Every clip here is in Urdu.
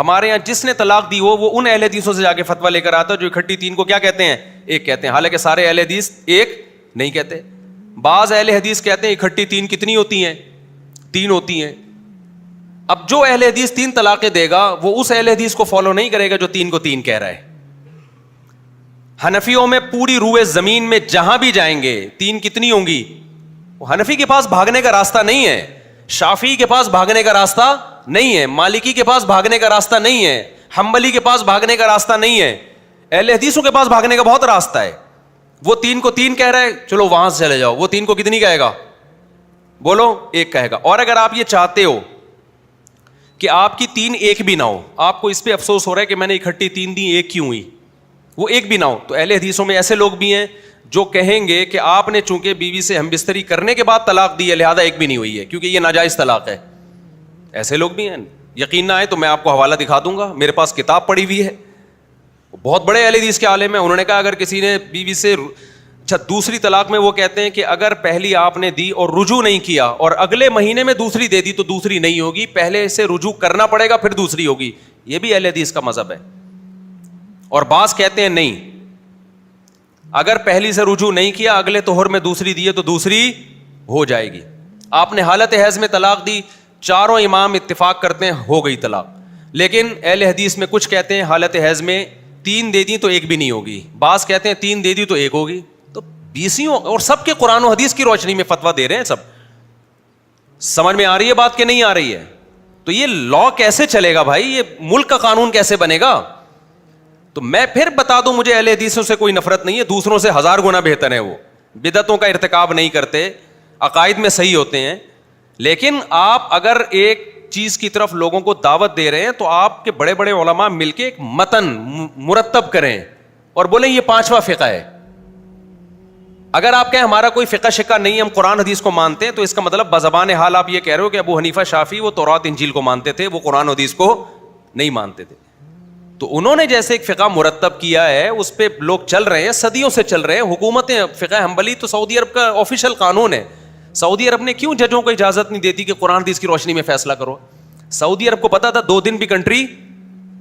ہمارے یہاں جس نے طلاق دی ہو وہ ان اہل حدیثوں سے جا کے فتویٰ لے کر آتا ہے جو اکٹھی تین کو کیا کہتے ہیں؟ ایک کہتے ہیں. حالانکہ سارے اہل حدیث ایک نہیں کہتے. بعض اہل حدیث کہتے ہیں اکٹھی تین کتنی ہوتی ہیں؟ تین ہوتی ہیں. اب جو اہل حدیث تین طلاقیں دے گا وہ اس اہل حدیث کو فالو نہیں کرے گا جو تین کو تین کہہ رہا ہے. حنفیوں میں پوری روئے زمین میں جہاں بھی جائیں گے تین کتنی ہوں گی؟ حنفی کے پاس بھاگنے کا راستہ نہیں ہے, شافعی کے پاس بھاگنے کا راستہ نہیں ہے, مالکی کے پاس بھاگنے کا راستہ نہیں ہے, حنبلی کے پاس بھاگنے کا راستہ نہیں ہے. اہل حدیثوں کے پاس بھاگنے کا بہت راستہ ہے. وہ تین کو تین کہہ رہا ہے, چلو وہاں سے چلے جاؤ. وہ تین کو کتنی کہے گا؟ بولو, ایک کہے گا. اور اگر آپ یہ چاہتے ہو کہ آپ کی تین ایک بھی نہ ہو, آپ کو اس پہ افسوس ہو رہا ہے کہ میں نے اکٹھی تین دی ایک کیوں ہوئی, وہ ایک بھی نہ ہو, تو اہل حدیثوں میں ایسے لوگ بھی ہیں جو کہیں گے کہ آپ نے چونکہ بیوی سے ہم بستری کرنے کے بعد طلاق دی ہے لہذا ایک بھی نہیں ہوئی ہے کیونکہ یہ ناجائز طلاق ہے. ایسے لوگ بھی ہیں. یقین نہ آئے تو میں آپ کو حوالہ دکھا دوں گا, میرے پاس کتاب پڑھی ہوئی ہے, بہت بڑے اہل حدیث کے عالم ہیں. انہوں نے کہا اگر کسی نے بیوی سے اچھا دوسری طلاق میں وہ کہتے ہیں کہ اگر پہلی آپ نے دی اور رجوع نہیں کیا اور اگلے مہینے میں دوسری دے دی تو دوسری نہیں ہوگی, پہلے سے رجوع کرنا پڑے گا پھر دوسری ہوگی. یہ بھی اہل حدیث کا مذہب ہے. اور بعض کہتے ہیں نہیں, اگر پہلی سے رجوع نہیں کیا اگلے طہر میں دوسری دی ہے تو دوسری ہو جائے گی. آپ نے حالت حیض میں طلاق دی, چاروں امام اتفاق کرتے ہیں ہو گئی طلاق. لیکن اہل حدیث میں کچھ کہتے ہیں حالت حیض میں تین دے دی تو ایک بھی نہیں ہوگی, بعض کہتے ہیں تین دے دی تو ایک ہوگی. تو بیسیوں اور سب کے قرآن و حدیث کی روشنی میں فتویٰ دے رہے ہیں سب. سمجھ میں آ رہی ہے بات کہ نہیں آ رہی ہے؟ تو یہ لا کیسے چلے گا بھائی, یہ ملک کا قانون کیسے بنے گا؟ تو میں پھر بتا دوں مجھے اہل حدیثوں سے کوئی نفرت نہیں ہے, دوسروں سے ہزار گنا بہتر ہیں. وہ بدعتوں کا ارتکاب نہیں کرتے, عقائد میں صحیح ہوتے ہیں. لیکن آپ اگر ایک چیز کی طرف لوگوں کو دعوت دے رہے ہیں تو آپ کے بڑے بڑے علماء مل کے ایک متن مرتب کریں اور بولیں یہ پانچواں فقہ ہے. اگر آپ کہیں ہمارا کوئی فقہ شقہ نہیں ہے, ہم قرآن حدیث کو مانتے ہیں, تو اس کا مطلب بزبان حال آپ یہ کہہ رہے ہو کہ ابو حنیفہ شافعی وہ تورات انجیل کو مانتے تھے, وہ قرآن حدیث کو نہیں مانتے تھے. تو انہوں نے جیسے ایک فقہ مرتب کیا ہے اس پہ لوگ چل رہے ہیں, صدیوں سے چل رہے ہیں. حکومتیں فقہ حنبلی تو سعودی عرب کا آفیشیل قانون ہے. سعودی عرب نے کیوں ججوں کو اجازت نہیں دیتی کہ قرآن حدیث کی روشنی میں فیصلہ کرو؟ سعودی عرب کو پتا تھا 2 دن بھی کنٹری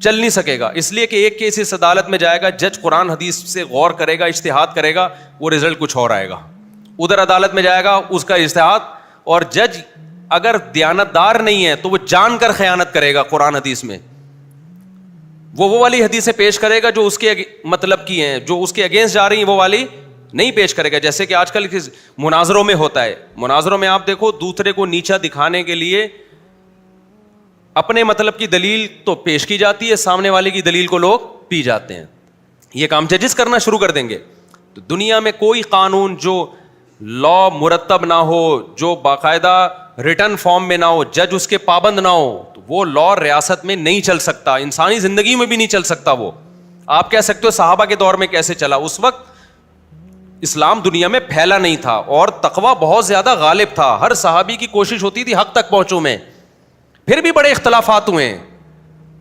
چل نہیں سکے گا, اس لیے کہ ایک کیس اس عدالت میں جائے گا, جج قرآن حدیث سے غور کرے گا, اجتہاد کرے گا, وہ رزلٹ کچھ اور آئے گا. ادھر عدالت میں جائے گا اس کا اجتہاد, اور جج اگر دیانتدار نہیں ہے تو وہ جان کر خیانت کرے گا قرآن حدیث میں. وہ والی حدیثیں پیش کرے گا جو اس کے مطلب کی ہیں, جو اس کے اگینسٹ جا رہی ہیں وہ والی نہیں پیش کرے گا. جیسے کہ آج کل مناظروں میں ہوتا ہے, مناظروں میں آپ دیکھو دوسرے کو نیچا دکھانے کے لیے اپنے مطلب کی دلیل تو پیش کی جاتی ہے, سامنے والے کی دلیل کو لوگ پی جاتے ہیں. یہ کام ججز کرنا شروع کر دیں گے. تو دنیا میں کوئی قانون جو لا مرتب نہ ہو, جو باقاعدہ ریٹن فارم میں نہ ہو, جج اس کے پابند نہ ہو, تو وہ لا ریاست میں نہیں چل سکتا, انسانی زندگی میں بھی نہیں چل سکتا. وہ آپ کہہ سکتے ہو صحابہ کے دور میں کیسے چلا, اس وقت اسلام دنیا میں پھیلا نہیں تھا اور تقویٰ بہت زیادہ غالب تھا. ہر صحابی کی کوشش ہوتی تھی حق تک پہنچوں میں, پھر بھی بڑے اختلافات ہوئے ہیں.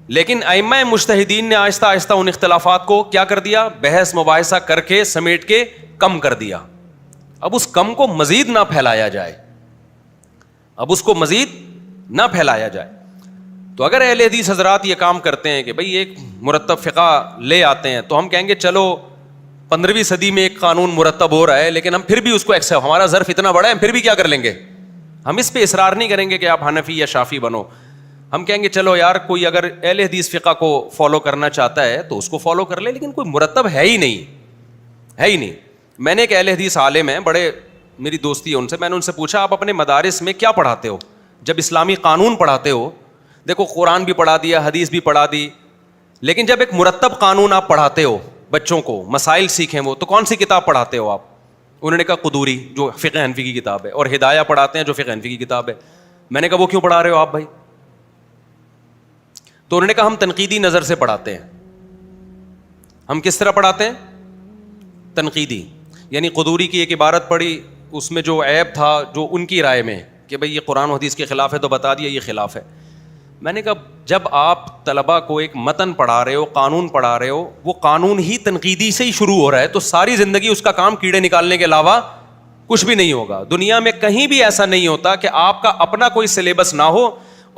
لیکن ائمہ مجتہدین نے آہستہ آہستہ ان اختلافات کو کیا کر دیا, بحث مباحثہ کر کے سمیٹ کے کم کر دیا. اب اس کم کو مزید نہ پھیلایا جائے, اب اس کو مزید نہ پھیلایا جائے. تو اگر اہل حدیث حضرات یہ کام کرتے ہیں کہ بھئی ایک مرتب فقہ لے آتے ہیں, تو ہم کہیں گے چلو 15ویں صدی میں ایک قانون مرتب ہو رہا ہے, لیکن ہم پھر بھی اس کو ایکسپٹ, ہمارا ظرف اتنا بڑا ہے ہم پھر بھی کیا کر لیں گے, ہم اس پہ اصرار نہیں کریں گے کہ آپ حنفی یا شافعی بنو. ہم کہیں گے چلو یار کوئی اگر اہل حدیث فقہ کو فالو کرنا چاہتا ہے تو اس کو فالو کر لے, لیکن کوئی مرتب ہے ہی نہیں, ہے ہی نہیں. میں نے ایک اہل حدیث عالم ہیں, بڑے میری دوستی ہے ان سے, میں نے ان سے پوچھا آپ اپنے مدارس میں کیا پڑھاتے ہو جب اسلامی قانون پڑھاتے ہو؟ دیکھو قرآن بھی پڑھا دیا, حدیث بھی پڑھا دی, لیکن جب ایک مرتب قانون آپ پڑھاتے ہو بچوں کو, مسائل سیکھیں وہ, تو کون سی کتاب پڑھاتے ہو آپ؟ انہوں نے کہا قدوری جو فقہ حنفی کی کتاب ہے, اور ہدایہ پڑھاتے ہیں جو فقہ حنفی کی کتاب ہے. میں نے کہا وہ کیوں پڑھا رہے ہو آپ بھائی؟ تو انہوں نے کہا ہم تنقیدی نظر سے پڑھاتے ہیں. ہم کس طرح پڑھاتے ہیں؟ تنقیدی, یعنی قدوری کی ایک عبارت پڑھی, اس میں جو عیب تھا جو ان کی رائے میں کہ بھئی یہ قرآن و حدیث کے خلاف ہے تو بتا دیا یہ خلاف ہے. میں نے کہا جب آپ طلباء کو ایک متن پڑھا رہے ہو, قانون پڑھا رہے ہو, وہ قانون ہی تنقیدی سے ہی شروع ہو رہا ہے, تو ساری زندگی اس کا کام کیڑے نکالنے کے علاوہ کچھ بھی نہیں ہوگا. دنیا میں کہیں بھی ایسا نہیں ہوتا کہ آپ کا اپنا کوئی سلیبس نہ ہو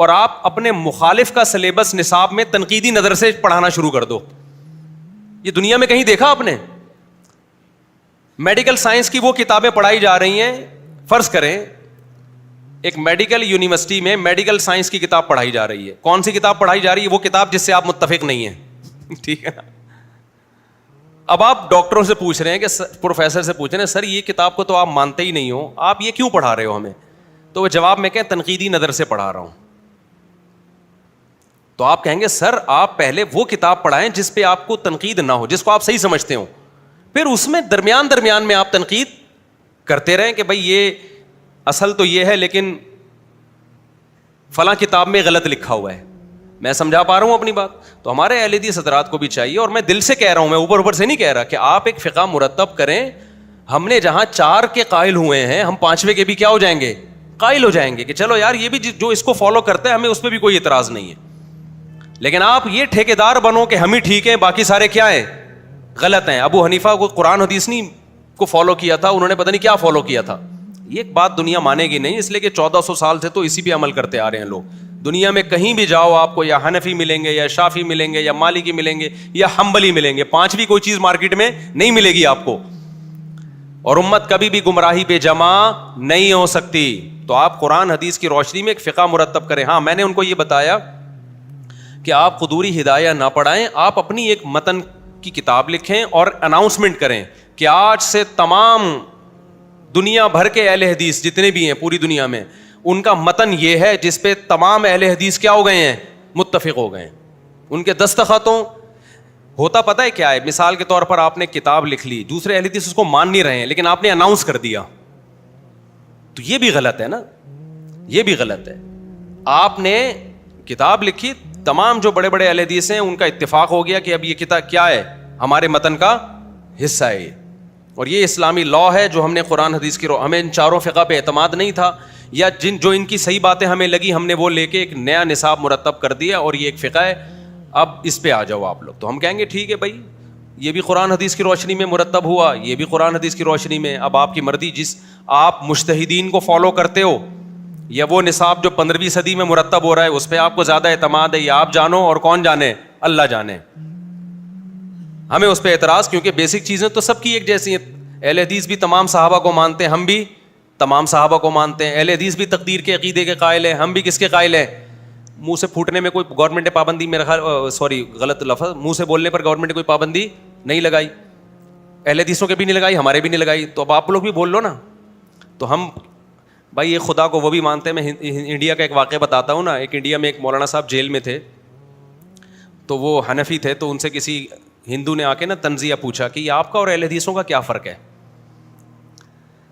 اور آپ اپنے مخالف کا سلیبس نصاب میں تنقیدی نظر سے پڑھانا شروع کر دو. یہ دنیا میں کہیں دیکھا آپ نے؟ میڈیکل سائنس کی وہ کتابیں پڑھائی جا رہی ہیں, فرض کریں ایک میڈیکل یونیورسٹی میں میڈیکل سائنس کی کتاب پڑھائی جا رہی ہے. کون سی کتاب پڑھائی جا رہی ہے؟ وہ کتاب جس سے آپ متفق نہیں ہیں. ٹھیک ہے نا. اب آپ ڈاکٹروں سے پوچھ رہے ہیں کہ پروفیسر سے پوچھ رہے ہیں سر یہ کتاب کو تو آپ مانتے ہی نہیں ہو, آپ یہ کیوں پڑھا رہے ہو ہمیں؟ تو وہ جواب میں کہیں تنقیدی نظر سے پڑھا رہا ہوں. تو آپ کہیں گے سر آپ پہلے وہ کتاب پڑھائیں جس پہ آپ کو تنقید نہ ہو, جس کو آپ صحیح سمجھتے ہو, پھر اس میں درمیان میں آپ تنقید کرتے رہیں کہ بھائی یہ اصل تو یہ ہے لیکن فلاں کتاب میں غلط لکھا ہوا ہے. میں سمجھا پا رہا ہوں اپنی بات؟ تو ہمارے اہل حدیث حضرات کو بھی چاہیے, اور میں دل سے کہہ رہا ہوں, میں اوپر سے نہیں کہہ رہا, کہ آپ ایک فقہ مرتب کریں. ہم نے جہاں 4 کے قائل ہوئے ہیں, ہم 5ویں کے بھی کیا ہو جائیں گے؟ قائل ہو جائیں گے کہ چلو یار یہ بھی جو اس کو فالو کرتے ہیں ہمیں اس پہ بھی کوئی اعتراض نہیں ہے. لیکن آپ یہ ٹھیکیدار بنو کہ ہم ہی ٹھیک ہیں باقی سارے کیا ہیں؟ غلط ہیں. ابو حنیفہ کو قرآن حدیث نہیں کو فالو کیا تھا, انہوں نے پتہ نہیں کیا فالو کیا تھا. یہ ایک بات دنیا مانے گی نہیں, اس لیے کہ 1400 سال سے تو اسی پہ عمل کرتے آ رہے ہیں لوگ. دنیا میں کہیں بھی جاؤ آپ کو یا حنفی ملیں گے یا شافی ملیں گے یا مالکی ملیں گے یا حنبلی ملیں گے, 5ویں کوئی چیز مارکیٹ میں نہیں ملے گی آپ کو. اور امت کبھی بھی گمراہی پہ جمع نہیں ہو سکتی. تو آپ قرآن حدیث کی روشنی میں ایک فقہ مرتب کریں. ہاں میں نے ان کو یہ بتایا کہ آپ قدوری ہدایہ نہ پڑھائیں, آپ اپنی ایک متن کی کتاب لکھیں اور اناؤنسمنٹ کریں کہ آج سے تمام دنیا بھر کے اہل حدیث جتنے بھی ہیں پوری دنیا میں, ان کا متن یہ ہے جس پہ تمام اہل حدیث کیا ہو گئے ہیں؟ متفق ہو گئے ہیں. ان کے دستخطوں ہوتا پتہ ہے کیا ہے؟ مثال کے طور پر آپ نے کتاب لکھ لی, دوسرے اہل حدیث اس کو مان نہیں رہے ہیں لیکن آپ نے اناؤنس کر دیا, تو یہ بھی غلط ہے نا, یہ بھی غلط ہے. آپ نے کتاب لکھی, تمام جو بڑے بڑے اہل حدیث ہیں ان کا اتفاق ہو گیا کہ اب یہ کتاب کیا ہے؟ ہمارے متن کا حصہ ہے, اور یہ اسلامی لا ہے جو ہم نے قرآن حدیث کی ہمیں ان 4 فقہ پہ اعتماد نہیں تھا, یا جو ان کی صحیح باتیں ہمیں لگی ہم نے وہ لے کے ایک نیا نصاب مرتب کر دیا اور یہ ایک فقہ ہے, اب اس پہ آ جاؤ آپ لوگ. تو ہم کہیں گے ٹھیک ہے بھائی, یہ بھی قرآن حدیث کی روشنی میں مرتب ہوا, یہ بھی قرآن حدیث کی روشنی میں. اب آپ کی مرضی, جس آپ مجتہدین کو فالو کرتے ہو یا وہ نصاب جو 15ویں صدی میں مرتب ہو رہا ہے اس پہ آپ کو زیادہ اعتماد ہے, یا آپ جانو اور کون جانے؟ اللہ جانے. ہمیں اس پہ اعتراض, کیونکہ بیسک چیزیں تو سب کی ایک جیسی ہیں. اہل حدیث بھی تمام صحابہ کو مانتے ہیں, ہم بھی تمام صحابہ کو مانتے ہیں. اہل حدیث بھی تقدیر کے عقیدے کے قائل ہیں, ہم بھی کس کے قائل ہیں؟ منہ سے پھوٹنے میں کوئی گورنمنٹ نے پابندی, میرا خیال غلط لفظ, منہ سے بولنے پر گورنمنٹ نے کوئی پابندی نہیں لگائی, اہل حدیثوں کے بھی نہیں لگائی, ہمارے بھی نہیں لگائی. تو اب آپ لوگ بھی بول لو نا. تو ہم بھائی یہ خدا کو وہ بھی مانتے ہیں. میں انڈیا کا ایک واقعہ بتاتا ہوں نا. ایک انڈیا میں ایک مولانا صاحب جیل میں تھے, تو وہ حنفی تھے, تو ان سے کسی ہندو نے آ کے نا تنزیہ پوچھا کہ یہ آپ کا اور اہل حدیثوں کا کیا فرق ہے.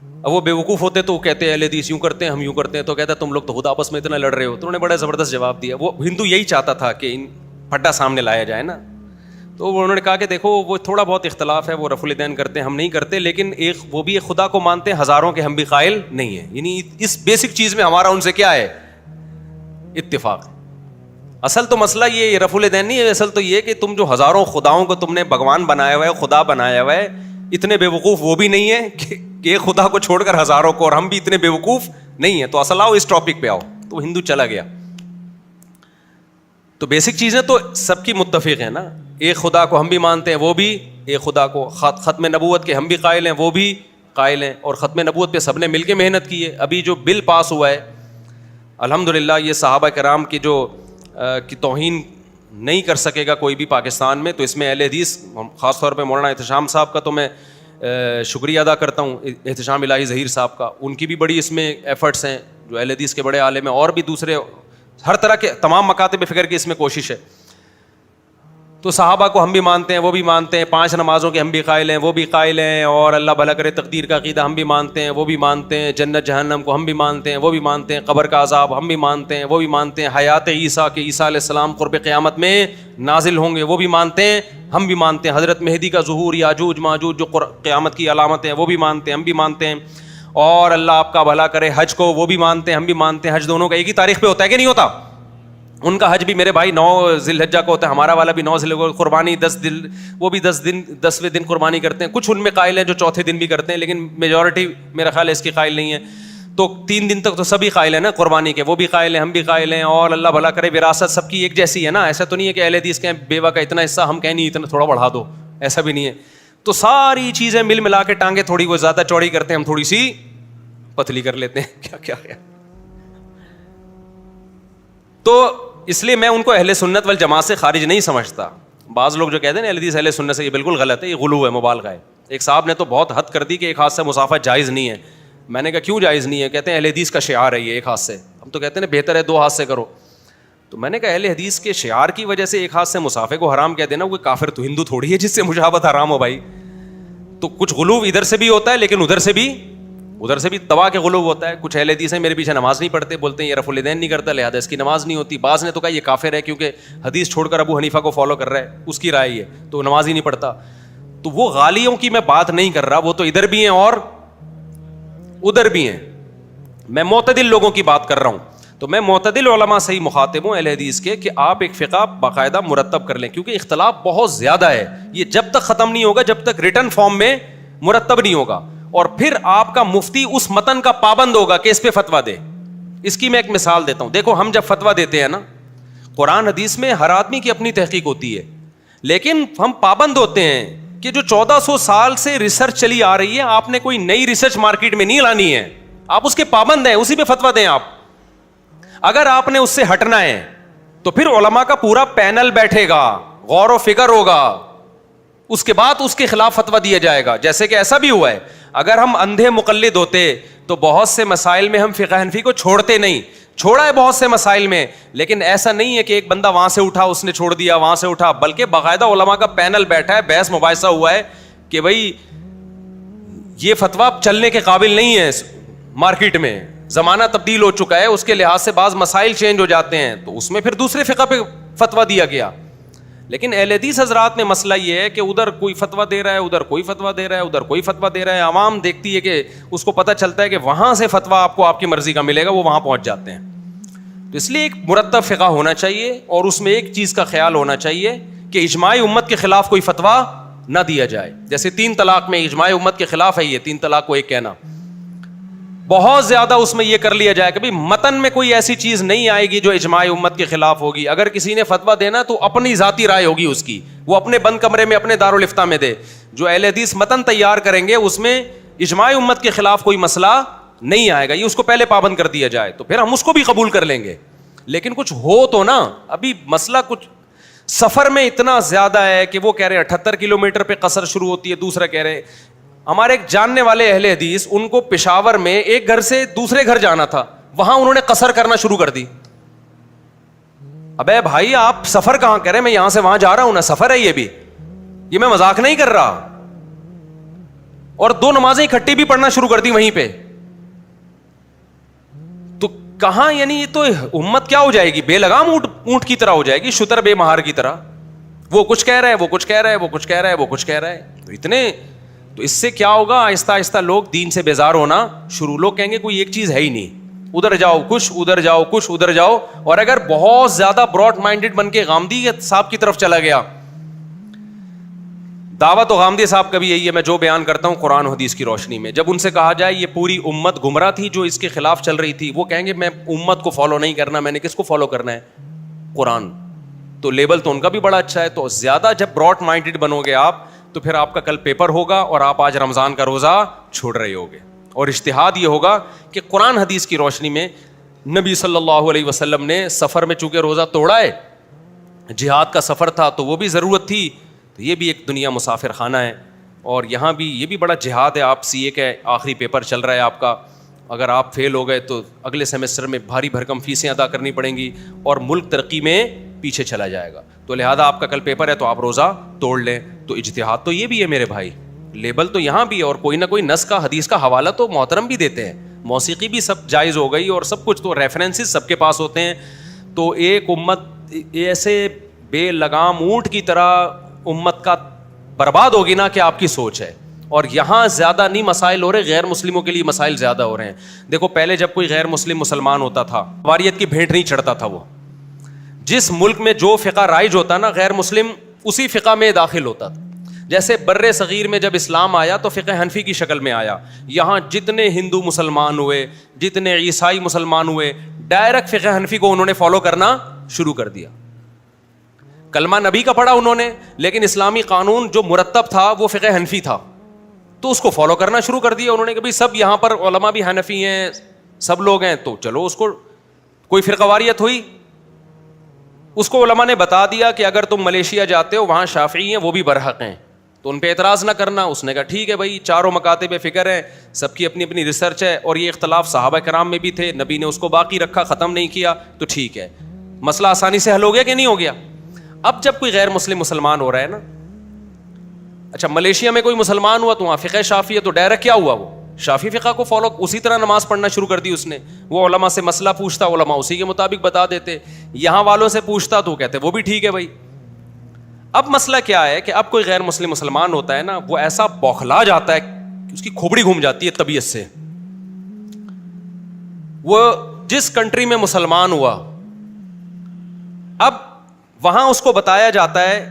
اب وہ بیوقوف ہوتے تو وہ کہتے ہیں اہل حدیث یوں کرتے ہیں, ہم یوں کرتے ہیں. تو کہتا ہے تم لوگ تو خود آپس میں اتنا لڑ رہے ہو. تو انہوں نے بڑا زبردست جواب دیا. وہ ہندو یہی چاہتا تھا کہ ان پھڈا سامنے لایا جائے نا. تو انہوں نے کہا کہ دیکھو وہ تھوڑا بہت اختلاف ہے, وہ رفع الیدین کرتے ہیں, ہم نہیں کرتے, لیکن ایک وہ بھی ایک خدا کو مانتے ہیں, ہزاروں کے ہم بھی قائل نہیں ہیں. یعنی اس بیسک چیز میں ہمارا ان سے کیا ہے؟ اتفاق. اصل تو مسئلہ یہ رفع الیدین نہیں ہے, اصل تو یہ کہ تم جو ہزاروں خداؤں کو تم نے بھگوان بنایا ہوا ہے, خدا بنایا ہوا ہے, اتنے بیوقوف وہ بھی نہیں ہے کہ ایک خدا کو چھوڑ کر ہزاروں کو, اور ہم بھی اتنے بیوقوف نہیں ہیں. تو اصل آؤ اس ٹاپک پہ آؤ. تو ہندو چلا گیا. تو بیسک چیزیں تو سب کی متفق ہیں نا. ایک خدا کو ہم بھی مانتے ہیں, وہ بھی ایک خدا کو. ختم نبوت کے ہم بھی قائل ہیں, وہ بھی قائل ہیں, اور ختم نبوت پہ سب نے مل کے محنت کی ہے. ابھی جو بل پاس ہوا ہے الحمدللہ, یہ صحابہ کرام کی جو کی توہین نہیں کر سکے گا کوئی بھی پاکستان میں. تو اس میں اہل حدیث, خاص طور پہ مولانا احتشام صاحب کا تو میں شکریہ ادا کرتا ہوں, احتشام الہی ظہیر صاحب کا. ان کی بھی بڑی اس میں ایفرٹس ہیں, جو اہل حدیث کے بڑے عالم ہیں, اور بھی دوسرے ہر طرح کے تمام مکاتب فکر کی اس میں کوشش ہے. تو صحابہ کو ہم بھی مانتے ہیں, وہ بھی مانتے ہیں, 5 نمازوں کے ہم بھی قائل ہیں, وہ بھی قائل ہیں, اور اللہ بھلا کرے تقدیر کا عقیدہ ہم بھی مانتے ہیں, وہ بھی مانتے ہیں, جنت جہنم کو ہم بھی مانتے ہیں, وہ بھی مانتے ہیں, قبر کا عذاب ہم بھی مانتے ہیں, وہ بھی مانتے ہیں, حیات عیسیٰ کہ عیسیٰ علیہ السلام قرب قیامت میں نازل ہوں گے, وہ بھی مانتے ہیں, ہم بھی مانتے ہیں, حضرت مہدی کا ظہور, یاجوج ماجوج جو قیامت کی علامت ہیں وہ بھی مانتے ہیں, ہم بھی مانتے ہیں, اور اللہ آپ کا بھلا کرے حج کو وہ بھی مانتے ہیں, ہم بھی مانتے ہیں. حج دونوں کا ایک ہی تاریخ پہ ہوتا ہے کہ نہیں ہوتا؟ ان کا حج بھی میرے بھائی 9 ذی الحجہ کو ہوتا ہے, ہمارا والا بھی 9 ذی الحجہ. قربانی 10 دن, وہ بھی 10ویں دن قربانی کرتے ہیں. کچھ ان میں قائل ہیں جو چوتھے دن بھی کرتے ہیں, لیکن میجورٹی میرا خیال ہے اس کی قائل نہیں ہے. تو 3 دن تک تو سبھی قائل ہیں نا قربانی کے, وہ بھی قائل ہیں, ہم بھی قائل ہیں, اور اللہ بھلا کرے وراثت سب کی ایک جیسی ہے نا. ایسا تو نہیں ہے کہ اہل حدیث کے بیوہ کا اتنا حصہ ہم کہیں نہیں اتنا تھوڑا بڑھا دو, ایسا بھی نہیں ہے. تو ساری چیزیں مل ملا کے ٹانگیں تھوڑی وہ زیادہ چوڑی کرتے ہیں, ہم تھوڑی سی پتلی کر لیتے ہیں. کیا کیا ہے. تو اس لیے میں ان کو اہل سنت والجماعت سے خارج نہیں سمجھتا. بعض لوگ جو کہتے ہیں اہل حدیث اہل سنت سے, یہ بالکل غلط ہے, یہ غلو ہے, مبالغہ ہے. ایک صاحب نے تو بہت حد کر دی کہ ایک ہاتھ سے مصافحہ جائز نہیں ہے. میں نے کہا کیوں جائز نہیں ہے؟ کہتے ہیں اہل حدیث کا شعار ہے یہ ایک ہاتھ سے. ہم تو کہتے ہیں بہتر ہے 2 ہاتھ سے کرو. تو میں نے کہا اہل حدیث کے شعار کی وجہ سے ایک ہاتھ سے مصافحے کو حرام کہہ دینا, کوئی کافر تو ہندو تھوڑی ہے جس سے مشابہت حرام ہو بھائی. تو کچھ غلو ادھر سے بھی ہوتا ہے, لیکن ادھر سے بھی تباہ کے غلو ہوتا ہے. کچھ اہل حدیث ہیں میرے پیچھے نماز نہیں پڑھتے, بولتے ہیں یہ رفع الیدین نہیں کرتا لہٰذا اس کی نماز نہیں ہوتی. بعض نے تو کہا یہ کافر ہے کیونکہ حدیث چھوڑ کر ابو حنیفہ کو فالو کر رہا ہے, اس کی رائے ہے تو نماز ہی نہیں پڑھتا. تو وہ غالیوں کی میں بات نہیں کر رہا, وہ تو ادھر بھی ہیں اور ادھر بھی ہیں. میں معتدل لوگوں کی بات کر رہا ہوں. تو میں معتدل علماء سے ہی مخاطب ہوں اہل حدیث کے, کہ آپ ایک فقہ باقاعدہ مرتب کر لیں, کیونکہ اختلاف بہت زیادہ ہے. یہ جب تک ختم نہیں ہوگا جب تک ریٹن فارم میں مرتب نہیں ہوگا. اور پھر آپ کا مفتی اس متن کا پابند ہوگا کہ اس پہ فتویٰ دے. اس کی میں ایک مثال دیتا ہوں. دیکھو ہم جب فتویٰ دیتے ہیں نا, قرآن حدیث میں ہر آدمی کی اپنی تحقیق ہوتی ہے, لیکن ہم پابند ہوتے ہیں کہ جو 1400 سال سے ریسرچ چلی آ رہی ہے, آپ نے کوئی نئی ریسرچ مارکیٹ میں نہیں لانی ہے, آپ اس کے پابند ہیں, اسی پہ فتویٰ دیں آپ. اگر آپ نے اس سے ہٹنا ہے تو پھر علماء کا پورا پینل بیٹھے گا, غور و فکر ہوگا, اس کے بعد اس کے خلاف فتویٰ دیا جائے گا. جیسے کہ ایسا بھی ہوا ہے, اگر ہم اندھے مقلد ہوتے تو بہت سے مسائل میں ہم فقہ حنفی کو چھوڑتے نہیں. چھوڑا ہے بہت سے مسائل میں, لیکن ایسا نہیں ہے کہ ایک بندہ وہاں سے اٹھا اس نے چھوڑ دیا, وہاں سے اٹھا, بلکہ باقاعدہ علماء کا پینل بیٹھا ہے, بحث مباحثہ ہوا ہے کہ بھائی یہ فتویٰ چلنے کے قابل نہیں ہے مارکیٹ میں, زمانہ تبدیل ہو چکا ہے, اس کے لحاظ سے بعض مسائل چینج ہو جاتے ہیں, تو اس میں پھر دوسرے فقہ پہ فتویٰ دیا گیا. لیکن اہل حدیث حضرات میں مسئلہ یہ ہے کہ ادھر کوئی فتویٰ دے رہا ہے, ادھر کوئی فتویٰ دے رہا ہے, ادھر کوئی فتویٰ دے رہا ہے. عوام دیکھتی ہے کہ اس کو پتہ چلتا ہے کہ وہاں سے فتویٰ آپ کو آپ کی مرضی کا ملے گا, وہ وہاں پہنچ جاتے ہیں. تو اس لیے ایک مرتب فقہ ہونا چاہیے, اور اس میں ایک چیز کا خیال ہونا چاہیے کہ اجماع امت کے خلاف کوئی فتویٰ نہ دیا جائے. جیسے 3 طلاق میں اجماع امت کے خلاف ہے یہ 3 طلاق کو ایک کہنا, بہت زیادہ اس میں یہ کر لیا جائے کہ متن میں کوئی ایسی چیز نہیں آئے گی جو اجماع امت کے خلاف ہوگی. اگر کسی نے فتویٰ دینا تو اپنی ذاتی رائے ہوگی اس کی, وہ اپنے بند کمرے میں اپنے دارالفتہ میں دے. جو اہل حدیث متن تیار کریں گے اس میں اجماع امت کے خلاف کوئی مسئلہ نہیں آئے گا, یہ اس کو پہلے پابند کر دیا جائے تو پھر ہم اس کو بھی قبول کر لیں گے. لیکن کچھ ہو تو نا, ابھی مسئلہ کچھ سفر میں اتنا زیادہ ہے کہ وہ کہہ رہے 78 کلومیٹر پہ قصر شروع ہوتی ہے, دوسرا کہہ رہے. ہمارے ایک جاننے والے اہل حدیث, ان کو پشاور میں ایک گھر سے دوسرے گھر جانا تھا, وہاں انہوں نے قصر کرنا شروع کر دی. ابے بھائی آپ سفر کہاں کر رہے ہیں, میں یہاں سے وہاں جا رہا ہوں نا, سفر ہے یہ میں مذاق نہیں کر رہا. اور 2 نمازیں اکٹھی بھی پڑھنا شروع کر دی وہیں پہ. تو کہاں, یعنی یہ تو امت کیا ہو جائے گی, بے لگام اونٹ کی طرح ہو جائے گی, شتر بے مہار کی طرح. وہ کچھ کہہ رہا ہے, وہ کچھ کہہ رہا ہے, وہ کچھ کہہ رہا ہے, وہ کچھ کہہ رہا ہے. تو اس سے کیا ہوگا, آہستہ آہستہ لوگ دین سے بیزار ہونا شروع. لوگ کہیں گے کوئی ایک چیز ہے ہی نہیں, ادھر جاؤ کچھ, ادھر جاؤ کچھ, ادھر جاؤ. اور اگر بہت زیادہ براڈ مائنڈڈ بن کے غامدی صاحب کی طرف چلا گیا, دعوت و غامدی صاحب کا بھی یہی ہے, میں جو بیان کرتا ہوں قرآن و حدیث کی روشنی میں. جب ان سے کہا جائے یہ پوری امت گمراہ تھی جو اس کے خلاف چل رہی تھی, وہ کہیں گے میں امت کو فالو نہیں کرنا, میں نے کس کو فالو کرنا ہے, قرآن. تو لیبل تو ان کا بھی بڑا اچھا ہے. تو زیادہ جب براڈ مائنڈڈ بنو گے آپ تو پھر آپ کا کل پیپر ہوگا اور آپ آج رمضان کا روزہ چھوڑ رہے ہوگے. اور اجتہاد یہ ہوگا کہ قرآن حدیث کی روشنی میں نبی صلی اللہ علیہ وسلم نے سفر میں چونکہ روزہ توڑا ہے, جہاد کا سفر تھا تو وہ بھی ضرورت تھی, تو یہ بھی ایک دنیا مسافر خانہ ہے. اور یہاں بھی یہ بھی بڑا جہاد ہے. آپ CA کا آخری پیپر چل رہا ہے آپ کا, اگر آپ فیل ہو گئے تو اگلے سیمسٹر میں بھاری بھرکم فیسیں ادا کرنی پڑیں گی اور ملک ترقی میں پیچھے چلا جائے گا. تو لہٰذا آپ کا کل پیپر ہے تو آپ روزہ توڑ لیں. تو اجتہاد تو یہ بھی ہے میرے بھائی, لیبل تو یہاں بھی ہے, اور کوئی نہ کوئی نص کا حدیث کا حوالہ تو محترم بھی دیتے ہیں. موسیقی بھی سب جائز ہو گئی اور سب کچھ, تو ریفرنسز سب کے پاس ہوتے ہیں. تو ایک امت ایسے بے لگام اونٹ کی طرح امت کا برباد ہوگی نا کہ آپ کی سوچ ہے. اور یہاں زیادہ نہیں مسائل ہو رہے, غیر مسلموں کے لیے مسائل زیادہ ہو رہے ہیں. دیکھو پہلے جب کوئی غیر مسلم مسلمان ہوتا تھا, واریت کی بھیٹ نہیں چڑھتا تھا. وہ جس ملک میں جو فقہ رائج ہوتا نا, غیر مسلم اسی فقہ میں داخل ہوتا تھا. جیسے بر صغیر میں جب اسلام آیا تو فقہ حنفی کی شکل میں آیا. یہاں جتنے ہندو مسلمان ہوئے, جتنے عیسائی مسلمان ہوئے, ڈائریکٹ فقہ حنفی کو انہوں نے فالو کرنا شروع کر دیا. کلمہ نبی کا پڑھا انہوں نے, لیکن اسلامی قانون جو مرتب تھا وہ فقہ حنفی تھا, تو اس کو فالو کرنا شروع کر دیا انہوں نے کہ بھائی سب یہاں پر علماء بھی حنفی ہیں, سب لوگ ہیں, تو چلو اس کو کوئی فرقہ واریت ہوئی. اس کو علماء نے بتا دیا کہ اگر تم ملیشیا جاتے ہو وہاں شافعی ہیں وہ بھی برحق ہیں, تو ان پہ اعتراض نہ کرنا. اس نے کہا ٹھیک ہے بھائی, چاروں مکاتب فکر ہیں, سب کی اپنی اپنی ریسرچ ہے, اور یہ اختلاف صحابہ کرام میں بھی تھے, نبی نے اس کو باقی رکھا, ختم نہیں کیا, تو ٹھیک ہے. مسئلہ آسانی سے حل ہو گیا کہ نہیں ہو گیا؟ اب جب کوئی غیر مسلم مسلمان ہو رہا ہے نا, اچھا ملیشیا میں کوئی مسلمان ہوا تو وہاں فقہ شافعی ہے, تو ڈائریکٹ کیا ہوا, وہ شافعی فقہ کو فالو, اسی طرح نماز پڑھنا شروع کر دی اس نے. وہ علماء سے مسئلہ پوچھتا, علماء اسی کے مطابق بتا دیتے. یہاں والوں سے پوچھتا تو کہتے وہ بھی ٹھیک ہے بھائی. اب مسئلہ کیا ہے کہ اب کوئی غیر مسلم مسلمان ہوتا ہے نا, وہ ایسا بوکھلا جاتا ہے کہ اس کی کھوپڑی گھوم جاتی ہے طبیعت سے. وہ جس کنٹری میں مسلمان ہوا, اب وہاں اس کو بتایا جاتا ہے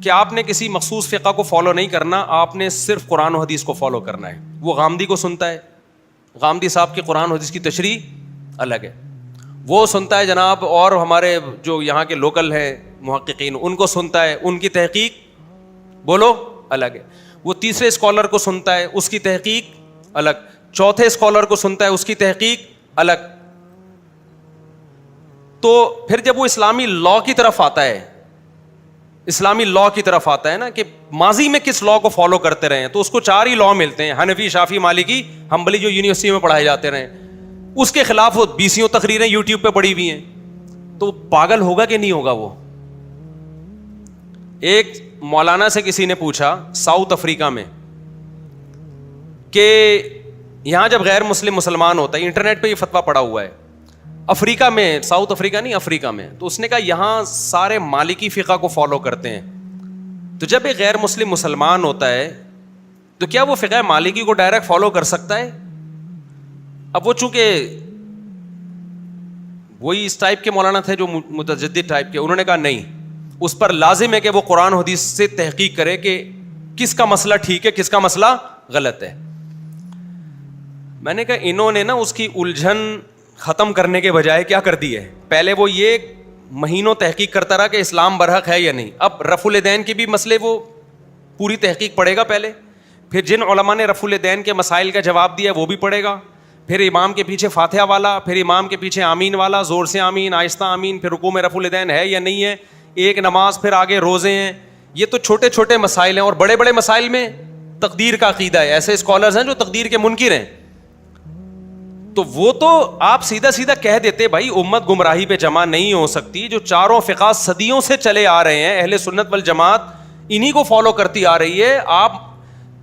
کہ آپ نے کسی مخصوص فقہ کو فالو نہیں کرنا, آپ نے صرف قرآن و حدیث کو فالو کرنا ہے. وہ غامدی کو سنتا ہے, غامدی صاحب کی قرآن و حدیث کی تشریح الگ ہے, وہ سنتا ہے جناب, اور ہمارے جو یہاں کے لوکل ہیں محققین ان کو سنتا ہے, ان کی تحقیق بولو الگ ہے. وہ تیسرے اسکالر کو سنتا ہے, اس کی تحقیق الگ, چوتھے اسکالر کو سنتا ہے, اس کی تحقیق الگ. تو پھر جب وہ اسلامی لا کی طرف آتا ہے, اسلامی لا کی طرف آتا ہے نا کہ ماضی میں کس لا کو فالو کرتے رہے ہیں, تو اس کو 4 ہی لا ملتے ہیں, حنفی, شافعی, مالکی, حنبلی, جو یونیورسٹی میں پڑھائے جاتے رہے. اس کے خلاف وہ 20 تقریریں یوٹیوب پہ پڑی ہوئی ہیں. تو پاگل ہوگا کہ نہیں ہوگا وہ؟ ایک مولانا سے کسی نے پوچھا ساؤتھ افریقہ میں کہ یہاں جب غیر مسلم مسلمان ہوتا ہے, انٹرنیٹ پہ یہ فتویٰ پڑا ہوا ہے, افریقہ میں, ساؤتھ افریقہ نہیں افریقہ میں, تو اس نے کہا یہاں سارے مالکی فقہ کو فالو کرتے ہیں. تو جب ایک غیر مسلم مسلمان ہوتا ہے تو کیا وہ فقہ مالکی کو ڈائریکٹ فالو کر سکتا ہے؟ اب وہ چونکہ وہی اس ٹائپ کے مولانا تھے جو متجدد ٹائپ کے, انہوں نے کہا نہیں, اس پر لازم ہے کہ وہ قرآن حدیث سے تحقیق کرے کہ کس کا مسئلہ ٹھیک ہے, کس کا مسئلہ غلط ہے. میں نے کہا انہوں نے نا اس کی الجھن ختم کرنے کے بجائے کیا کر دی ہے, پہلے وہ یہ مہینوں تحقیق کرتا رہا کہ اسلام برحق ہے یا نہیں. اب رفع الیدین کے بھی مسئلے وہ پوری تحقیق پڑھے گا پہلے, پھر جن علماء نے رفع الیدین کے مسائل کا جواب دیا وہ بھی پڑھے گا, پھر امام کے پیچھے فاتحہ والا, پھر امام کے پیچھے آمین والا, زور سے آمین, آہستہ آمین, پھر رکوع میں رفع الیدین ہے یا نہیں ہے, ایک نماز, پھر آگے روزے ہیں. یہ تو چھوٹے چھوٹے مسائل ہیں, اور بڑے بڑے مسائل میں تقدیر کا عقیدہ ہے. ایسے اسکالرز ہیں جو تقدیر کے منکر ہیں, تو وہ تو آپ سیدھا سیدھا کہہ دیتے بھائی امت گمراہی پہ جمع نہیں ہو سکتی. جو چاروں فقہ صدیوں سے چلے آ رہے ہیں, اہل سنت والجماعت انہی کو فالو کرتی آ رہی ہے. آپ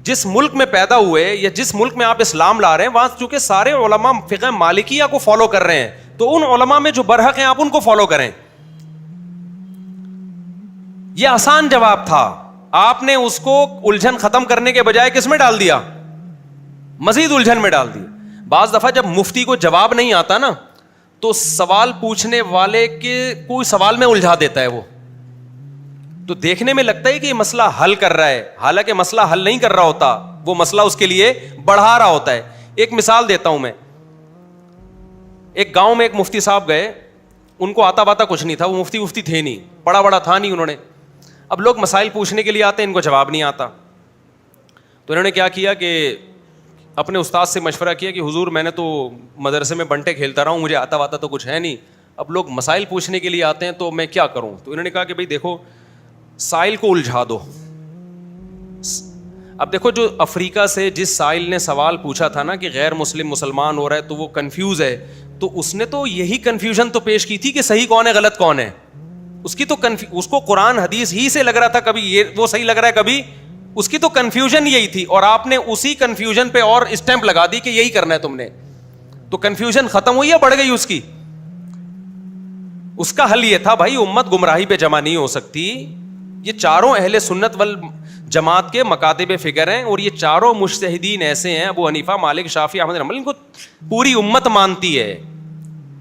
جس ملک میں پیدا ہوئے یا جس ملک میں آپ اسلام لا رہے ہیں, وہاں چونکہ سارے علماء فقہ مالکیہ کو فالو کر رہے ہیں, تو ان علماء میں جو برحق ہیں آپ ان کو فالو کریں. یہ آسان جواب تھا, آپ نے اس کو الجھن ختم کرنے کے بجائے کس میں ڈال دیا, مزید الجھن میں ڈال دیا. بعض دفعہ جب مفتی کو جواب نہیں آتا نا, تو سوال پوچھنے والے کے کوئی سوال میں الجھا دیتا ہے وہ, تو دیکھنے میں لگتا ہے کہ یہ مسئلہ حل کر رہا ہے, حالانکہ مسئلہ حل نہیں کر رہا ہوتا, وہ مسئلہ اس کے لیے بڑھا رہا ہوتا ہے. ایک مثال دیتا ہوں میں. ایک گاؤں میں ایک مفتی صاحب گئے, ان کو آتا باتا کچھ نہیں تھا, وہ مفتی تھے نہیں, پڑھا بڑا تھا نہیں انہوں نے. اب لوگ مسائل پوچھنے کے لیے آتے ہیں, ان کو جواب نہیں آتا, تو انہوں نے کیا کیا کہ اپنے استاد سے مشورہ کیا کہ حضور میں نے تو مدرسے میں بنٹے کھیلتا رہا ہوں, مجھے آتا واتا تو کچھ ہے نہیں, اب لوگ مسائل پوچھنے کے لیے آتے ہیں تو میں کیا کروں. تو انہوں نے کہا کہ بھائی دیکھو سائل کو الجھا دو. اب دیکھو جو افریقہ سے جس سائل نے سوال پوچھا تھا نا کہ غیر مسلم مسلمان ہو رہا ہے تو وہ کنفیوز ہے, تو اس نے تو یہی کنفیوژن تو پیش کی تھی کہ صحیح کون ہے غلط کون ہے. اس کی تو اس کو قرآن حدیث ہی سے لگ رہا تھا, کبھی یہ وہ صحیح لگ رہا ہے, کبھی اس کی تو کنفیوژن یہی تھی, اور آپ نے اسی کنفیوژن پہ اور اسٹیمپ لگا دی کہ یہی کرنا ہے تم نے. تو کنفیوژن ختم ہوئی یا بڑھ گئی اس کی؟ اس کا حل یہ تھا بھائی امت گمراہی پہ جمع نہیں ہو سکتی. یہ چاروں اہل سنت والجماعت کے مکاتب فکر ہیں, اور یہ چاروں مجتہدین ایسے ہیں, ابو حنیفہ, مالک, شافعی, احمد بن حنبل, ان کو پوری امت مانتی ہے,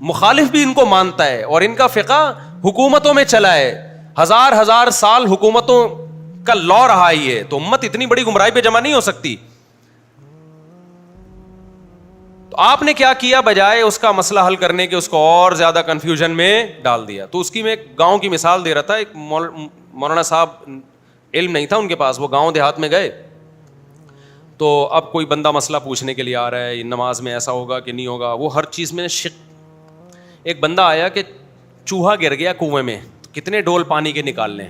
مخالف بھی ان کو مانتا ہے, اور ان کا فقہ حکومتوں میں چلا ہے. 1000 سال حکومتوں کا لا رہا ہی ہے, تو امت اتنی بڑی گمراہی پہ جمع نہیں ہو سکتی. تو آپ نے کیا کیا, بجائے اس کا مسئلہ حل کرنے کے اس کو اور زیادہ کنفیوژن میں ڈال دیا. تو اس کی میں ایک گاؤں کی مثال دے رہا تھا. ایک مولانا صاحب, علم نہیں تھا ان کے پاس, وہ گاؤں دیہات میں گئے, تو اب کوئی بندہ مسئلہ پوچھنے کے لیے آ رہا ہے, نماز میں ایسا ہوگا کہ نہیں ہوگا, وہ ہر چیز میں شک. ایک بندہ آیا کہ چوہا گر گیا کنویں میں, کتنے ڈول پانی کے نکال لیں.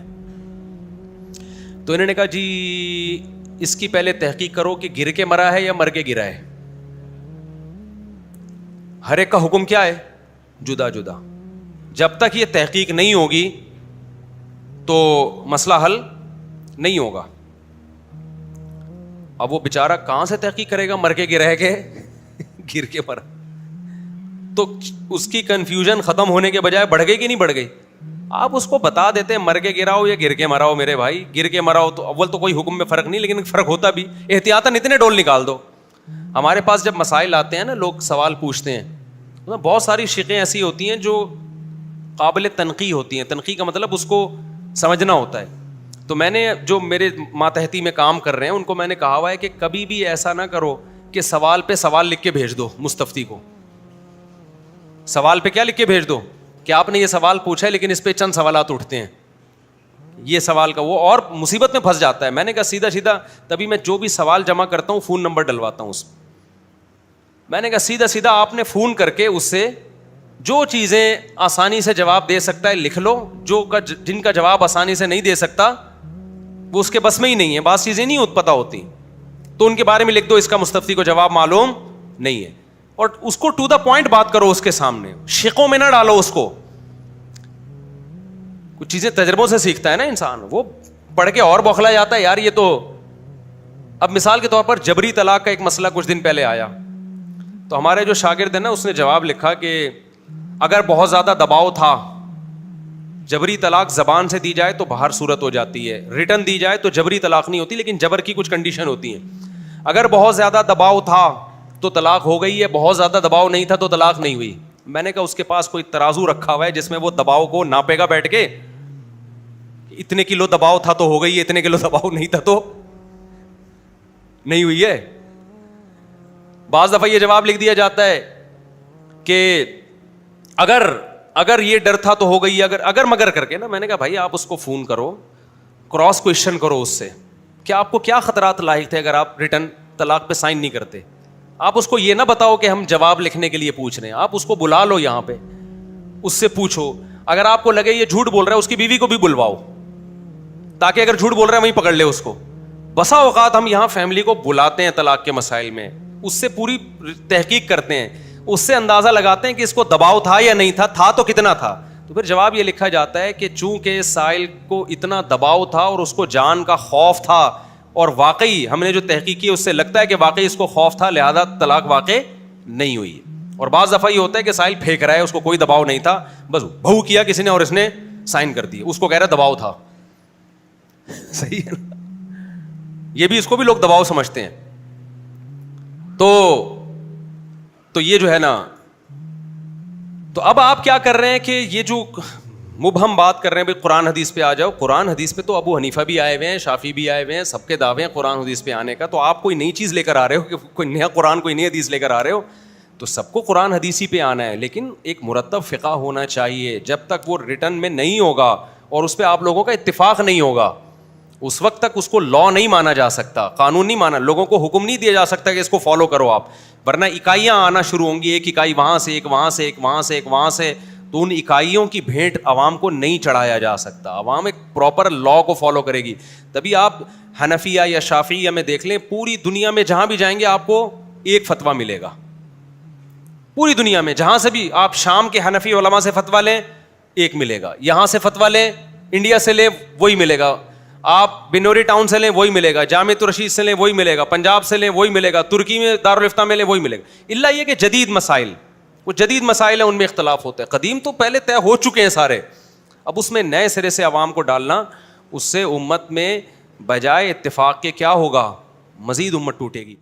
تو انہوں نے کہا جی اس کی پہلے تحقیق کرو کہ گر کے مرا ہے یا مر کے گرا ہے. ہر ایک کا حکم کیا ہے, جدا جدا. جب تک یہ تحقیق نہیں ہوگی تو مسئلہ حل نہیں ہوگا. اب وہ بیچارہ کہاں سے تحقیق کرے گا, مر کے گرا ہے کہ گر کے مرا. تو اس کی کنفیوژن ختم ہونے کے بجائے بڑھ گئی کہ نہیں بڑھ گئی. آپ اس کو بتا دیتے مر کے گرا ہو یا گر کے مرا ہو, میرے بھائی گر کے مرا ہو تو اول تو کوئی حکم میں فرق نہیں, لیکن فرق ہوتا بھی. احتیاطاً اتنے ڈول نکال دو. ہمارے پاس جب مسائل آتے ہیں نا, لوگ سوال پوچھتے ہیں, بہت ساری شقیں ایسی ہوتی ہیں جو قابل تنقیح ہوتی ہیں. تنقیح کا مطلب اس کو سمجھنا ہوتا ہے. تو میں نے جو میرے ماتحتی میں کام کر رہے ہیں ان کو میں نے کہا ہوا ہے کہ کبھی بھی ایسا نہ کرو کہ سوال پہ سوال لکھ کے بھیج دو مستفتی کو. سوال پہ کیا لکھ کے بھیج دو کہ آپ نے یہ سوال پوچھا ہے لیکن اس پہ چند سوالات اٹھتے ہیں, یہ سوال کا وہ, اور مصیبت میں پھنس جاتا ہے. میں نے کہا سیدھا سیدھا, تبھی میں جو بھی سوال جمع کرتا ہوں فون نمبر ڈلواتا ہوں اس میں. میں نے کہا سیدھا سیدھا آپ نے فون کر کے اس سے جو چیزیں آسانی سے جواب دے سکتا ہے لکھ لو, جن کا جواب آسانی سے نہیں دے سکتا وہ اس کے بس میں ہی نہیں ہے, بعض چیزیں نہیں پتہ ہوتی, تو ان کے بارے میں لکھ دو اس کا مستفتی کو جواب معلوم نہیں ہے. اور اس کو ٹو دا پوائنٹ بات کرو اس کے سامنے, شقوں میں نہ ڈالو اس کو. کچھ چیزیں تجربوں سے سیکھتا ہے نا انسان, وہ پڑھ کے اور بوکھلا جاتا ہے یار یہ تو. اب مثال کے طور پر جبری طلاق کا ایک مسئلہ کچھ دن پہلے آیا, تو ہمارے جو شاگرد ہیں نا اس نے جواب لکھا کہ اگر بہت زیادہ دباؤ تھا, جبری طلاق زبان سے دی جائے تو باہر صورت ہو جاتی ہے, ریٹرن دی جائے تو جبری طلاق نہیں ہوتی, لیکن جبر کی کچھ کنڈیشن ہوتی ہیں. اگر بہت زیادہ دباؤ تھا تو طلاق ہو گئی ہے, بہت زیادہ دباؤ نہیں تھا تو طلاق نہیں ہوئی. میں نے کہا اس کے پاس کوئی ترازو رکھا ہوا ہے جس میں وہ دباؤ کو ناپے گا بیٹھ کے, اتنے کلو دباؤ تھا تو ہو گئی ہے, اتنے کلو دباؤ نہیں تھا تو نہیں ہوئی ہے. بعض دفعہ یہ جواب لکھ دیا جاتا ہے کہ اگر یہ ڈر تھا تو ہو گئی, اگر مگر کر کے نا. میں نے کہا بھائی آپ اس کو فون کرو, کراس کوشچن کرو اس سے کہ آپ کو کیا خطرات لاحق تھے اگر آپ ریٹرن طلاق پہ سائن نہیں کرتے. آپ اس کو یہ نہ بتاؤ کہ ہم جواب لکھنے کے لیے پوچھ رہے ہیں, آپ اس کو بلا لو یہاں پہ, اس سے پوچھو. اگر آپ کو لگے یہ جھوٹ بول رہا ہے اس کی بیوی کو بھی بلواؤ, تاکہ اگر جھوٹ بول رہا ہے وہیں پکڑ لے اس کو. بسا اوقات ہم یہاں فیملی کو بلاتے ہیں طلاق کے مسائل میں, اس سے پوری تحقیق کرتے ہیں, اس سے اندازہ لگاتے ہیں کہ اس کو دباؤ تھا یا نہیں تھا تو کتنا تھا. تو پھر جواب یہ لکھا جاتا ہے کہ چونکہ سائل کو اتنا دباؤ تھا اور اس کو جان کا خوف تھا, اور واقعی ہم نے جو تحقیق کی اس سے لگتا ہے کہ واقعی اس کو خوف تھا, لہذا طلاق واقع نہیں ہوئی. اور بعض دفعہ یہ ہوتا ہے کہ سائل پھینک رہا ہے, اس کو کوئی دباؤ نہیں تھا, بس بہو کیا کسی نے اور اس نے سائن کر دی, اس کو کہہ رہا دباؤ تھا. صحیح ہے نا, یہ بھی اس کو بھی لوگ دباؤ سمجھتے ہیں. تو یہ جو ہے نا, تو اب آپ کیا کر رہے ہیں کہ یہ جو مبہم بات کر رہے ہیں بھائی قرآن حدیث پہ آ جاؤ. قرآن حدیث پہ تو ابو حنیفہ بھی آئے ہوئے ہیں, شافعی بھی آئے ہوئے ہیں, سب کے دعوے ہیں قرآن حدیث پہ آنے کا. تو آپ کوئی نئی چیز لے کر آ رہے ہو کہ کوئی نیا قرآن کوئی نئی حدیث لے کر آ رہے ہو, تو سب کو قرآن حدیثی پہ آنا ہے, لیکن ایک مرتب فقہ ہونا چاہیے. جب تک وہ ریٹرن میں نہیں ہوگا اور اس پہ آپ لوگوں کا اتفاق نہیں ہوگا, اس وقت تک اس کو لا نہیں مانا جا سکتا, قانون نہیں مانا, لوگوں کو حکم نہیں دیا جا سکتا کہ اس کو فالو کرو آپ. ورنہ اکائیاں آنا شروع ہوں گی, ایک اکائی وہاں سے, ایک وہاں سے, ایک وہاں سے, ایک وہاں سے. تو ان اکائیوں کی بھیٹ عوام کو نہیں چڑھایا جا سکتا. عوام ایک پراپر لا کو فالو کرے گی. تبھی آپ حنفیہ یا شافعیہ میں دیکھ لیں, پوری دنیا میں جہاں بھی جائیں گے آپ کو ایک فتویٰ ملے گا. پوری دنیا میں جہاں سے بھی آپ شام کے حنفی علماء سے فتویٰ لیں ایک ملے گا, یہاں سے فتویٰ لیں, انڈیا سے لیں وہی ملے گا, آپ بنوری ٹاؤن سے لیں وہی ملے گا, جامعۃ الرشید سے لیں وہی ملے گا, پنجاب سے لیں وہی ملے گا, ترکی میں دارالفتہ میں لیں وہی ملے گا. الا یہ کہ جدید مسائل, وہ جدید مسائل ہیں ان میں اختلاف ہوتا ہے. قدیم تو پہلے طے ہو چکے ہیں سارے, اب اس میں نئے سرے سے عوام کو ڈالنا, اس سے امت میں بجائے اتفاق کے کیا ہوگا, مزید امت ٹوٹے گی.